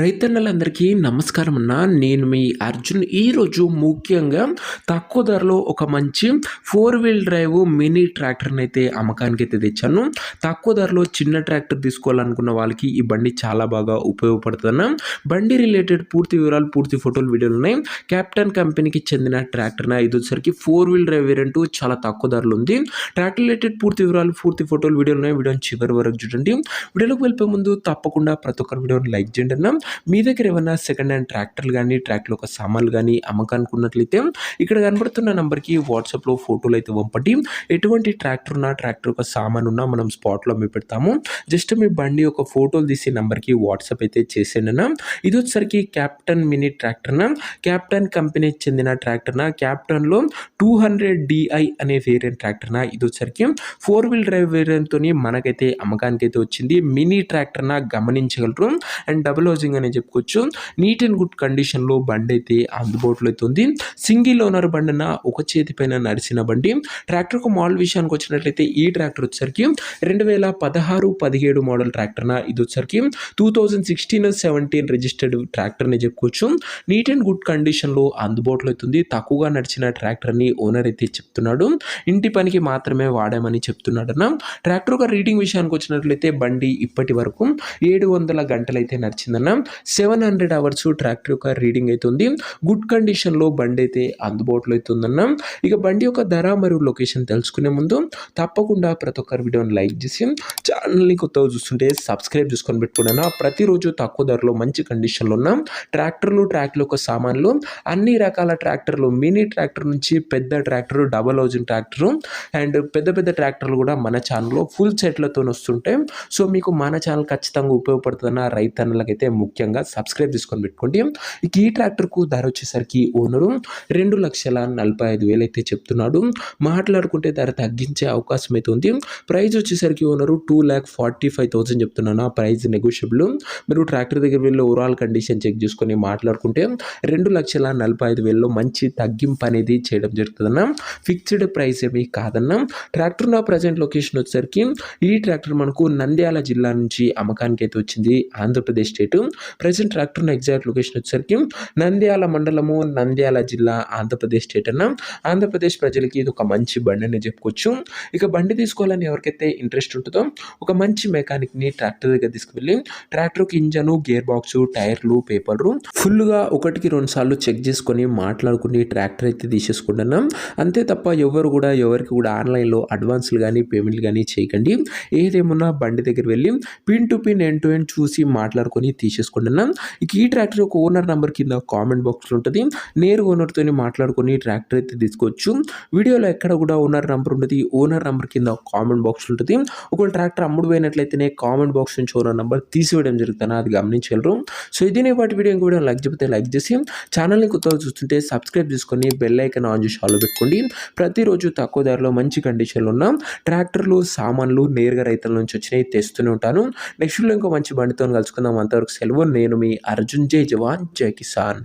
రైతన్నలందరికీ నమస్కారం అన్న. నేను మీ అర్జున్. ఈరోజు ముఖ్యంగా తక్కువ ధరలో ఒక మంచి 4 వీల్ డ్రైవ్ మినీ ట్రాక్టర్‌ని అయితే అమ్మకానికైతే తెచ్చాను. తక్కువ ధరలో చిన్న ట్రాక్టర్ తీసుకోవాలనుకున్న వాళ్ళకి ఈ బండి చాలా బాగా ఉపయోగపడుతుందన్న. బండి రిలేటెడ్ పూర్తి వివరాలు, పూర్తి ఫోటోలు, వీడియోలు ఉన్నాయి. కెప్టెన్ కంపెనీకి చెందిన ట్రాక్టర్ ఇది వచ్చేసరికి 4 వీల్ డ్రైవ్ వేరియంట్ చాలా తక్కువ ధరలో ఉంది. ట్రాక్టర్ రిలేటెడ్ పూర్తి వివరాలు, పూర్తి ఫోటోలు, వీడియోలు ఉన్నాయి. వీడియోని చివరి వరకు చూడండి. వీడియోలోకి వెళ్ళిపోయే ముందు తప్పకుండా ప్రతి ఒక్కరు వీడియోని లైక్ చేయండి అన్న. మీ దగ్గర ఏమన్నా సెకండ్ హ్యాండ్ ట్రాక్టర్లు కానీ, ట్రాక్టర్ ఒక సామాన్లు కానీ అమ్మకానికి ఉన్నట్లయితే ఇక్కడ కనబడుతున్న నంబర్కి వాట్సాప్లో ఫోటోలు అయితే పంపండి. ఎటువంటి ట్రాక్టర్ ఉన్నా, ట్రాక్టర్ ఒక సామాన్ ఉన్నా మనం స్పాట్లో అమ్మి పెడతాము. జస్ట్ మీ బండి ఒక ఫోటోలు తీసి నంబర్కి వాట్సాప్ అయితే చేసేయండి అన్న. ఇది వచ్చేసరికి క్యాప్టెన్ మినీ ట్రాక్టర్న, క్యాప్టెన్ కంపెనీకి చెందిన ట్రాక్టర్న, క్యాప్టెన్లో 200DI అనే వేరియంట్ ట్రాక్టర్న. ఇది వచ్చేసరికి 4 వీల్ డ్రైవ్ వేరియంట్తో మనకైతే అమ్మకానికి అయితే వచ్చింది. మినీ ట్రాక్టర్న గమనించగలరు. అండ్ డబుల్ హౌసింగ్ అని చెప్పుకోవచ్చు. నీట్ అండ్ గుడ్ కండిషన్లో బండి అయితే అందుబాటులో అయితే ఉంది. సింగిల్ ఓనర్ బండిన ఒక చేతి పైన నడిచిన బండి. ట్రాక్టర్ ఒక మోడల్ విషయానికి వచ్చినట్లయితే ఈ ట్రాక్టర్ వచ్చేసరికి 2016-17 మోడల్ ట్రాక్టర్న. ఇది వచ్చేసరికి 2016-17 రిజిస్టర్డ్ ట్రాక్టర్ అని చెప్పుకోవచ్చు. నీట్ అండ్ గుడ్ కండిషన్లో అందుబాటులో అవుతుంది. తక్కువగా నడిచిన ట్రాక్టర్ అని ఓనర్ అయితే చెప్తున్నాడు. ఇంటి పనికి మాత్రమే వాడామని చెప్తున్నాడన్న. ట్రాక్టర్ ఒక రీడింగ్ విషయానికి వచ్చినట్లయితే బండి ఇప్పటి వరకు 700 గంటలు అయితే నడిచిందన్న. 700 అవర్స్ ట్రాక్టర్ యొక్క రీడింగ్ అయితే ఉంది. గుడ్ కండిషన్లో బండి అయితే అందుబాటులో అయితే ఉందన్న. ఇక బండి యొక్క ధర మరియు లొకేషన్ తెలుసుకునే ముందు తప్పకుండా ప్రతి ఒక్కరి వీడియోని లైక్ చేసి ఛానల్ని కొత్తగా చూస్తుంటే సబ్స్క్రైబ్ చేసుకొని పెట్టుకున్నాను. ప్రతిరోజు తక్కువ ధరలో మంచి కండిషన్లో ఉన్న ట్రాక్టర్లు, ట్రాక్టర్ యొక్క సామాన్లు, అన్ని రకాల ట్రాక్టర్లు, మినీ ట్రాక్టర్ నుంచి పెద్ద tractor, double housing tractor and పెద్ద పెద్ద ట్రాక్టర్లు కూడా మన ఛానల్లో ఫుల్ సెట్లతో వస్తుంటాయి. సో మీకు మన ఛానల్ ఖచ్చితంగా ఉపయోగపడుతుందన్న. రైతన్నలకైతే ముఖ్యంగా సబ్స్క్రైబ్ చేసుకొని పెట్టుకోండి. ఇక ఈ ట్రాక్టర్కు ధర వచ్చేసరికి ఓనరు 2,45,000 అయితే చెప్తున్నాడు. మాట్లాడుకుంటే ధర తగ్గించే అవకాశం అయితే ఉంది. ప్రైస్ వచ్చేసరికి ఓనరు 2,45,000 చెప్తున్నాను. ఆ ప్రైస్ నెగోషియబుల్. మీరు ట్రాక్టర్ దగ్గర వెళ్ళి ఓవరాల్ కండిషన్ చెక్ చేసుకొని మాట్లాడుకుంటే 2,45,000లో మంచి తగ్గింపు అనేది చేయడం జరుగుతుందన్న. ఫిక్స్డ్ ప్రైస్ ఏమీ కాదన్న. ట్రాక్టర్ నా ప్రజెంట్ లొకేషన్ వచ్చేసరికి ఈ ట్రాక్టర్ మనకు నంద్యాల జిల్లా నుంచి అమ్మకానికి అయితే వచ్చింది. Andhra Pradesh state. Present tractor exact location వచ్చేసరికి నంద్యాల మండలము, నంద్యాల జిల్లా, ఆంధ్రప్రదేశ్ స్టేట్ అన్న. ఆంధ్రప్రదేశ్ ప్రజలకి ఇది ఒక మంచి బండి అని చెప్పుకోవచ్చు. ఇక బండి తీసుకోవాలని ఎవరికైతే ఇంట్రెస్ట్ ఉంటుందో ఒక మంచి మెకానిక్ని ట్రాక్టర్ దగ్గర తీసుకువెళ్ళి ట్రాక్టర్కి ఇంజను, గేర్ బాక్స్, టైర్లు, పేపర్లు ఫుల్గా 1-2 సార్లు చెక్ చేసుకొని మాట్లాడుకుని ట్రాక్టర్ అయితే తీసేసుకుంటున్నాం. అంతే తప్ప ఎవరికి కూడా ఆన్లైన్లో అడ్వాన్స్లు కానీ, పేమెంట్లు కానీ చేయకండి. ఏదేమన్నా బండి దగ్గర వెళ్ళి pin to pin, end to end చూసి మాట్లాడుకొని తీసేసుకుంటున్నాం. ఇక ఈ ట్రాక్టర్ ఒక ఓనర్ నెంబర్ కింద కామెంట్ బాక్స్లో ఉంటుంది. నేరుగా ఓనర్తో మాట్లాడుకొని ట్రాక్టర్ అయితే తీసుకోవచ్చు. వీడియోలో ఎక్కడ కూడా ఓనర్ నెంబర్ ఉంటుంది. ఓనర్ నెంబర్ కింద కామెంట్ బాక్స్ ఉంటుంది. ఒకవేళ ట్రాక్టర్ అమ్ముడు పోయినట్లయితేనే కామెంట్ బాక్స్ నుంచి ఓనర్ నెంబర్ తీసివేయడం జరుగుతుంది. అది గమనించగలరు. సో ఇదే వాటి వీడియో కూడా లైక్ చెప్తే లైక్ చేసి ఛానల్ని కొత్తగా చూస్తుంటే సబ్స్క్రైబ్ చేసుకొని బెల్ ఐకాన్ ఆన్ చేసి ఆన్లో పెట్టుకోండి. ప్రతిరోజు తక్కువ ధరలో మంచి కండిషన్లో ఉన్న ట్రాక్టర్లు, సామాన్లు నేరుగా రైతుల నుంచి వచ్చినాయి తెస్తూనే ఉంటాను. నెక్స్ట్ ఇంకో మంచి బండితో కలుసుకుందాం. అంతవరకు సెలవు. నేను మీ అర్జున్. జై జవాన్, జై కిసాన్.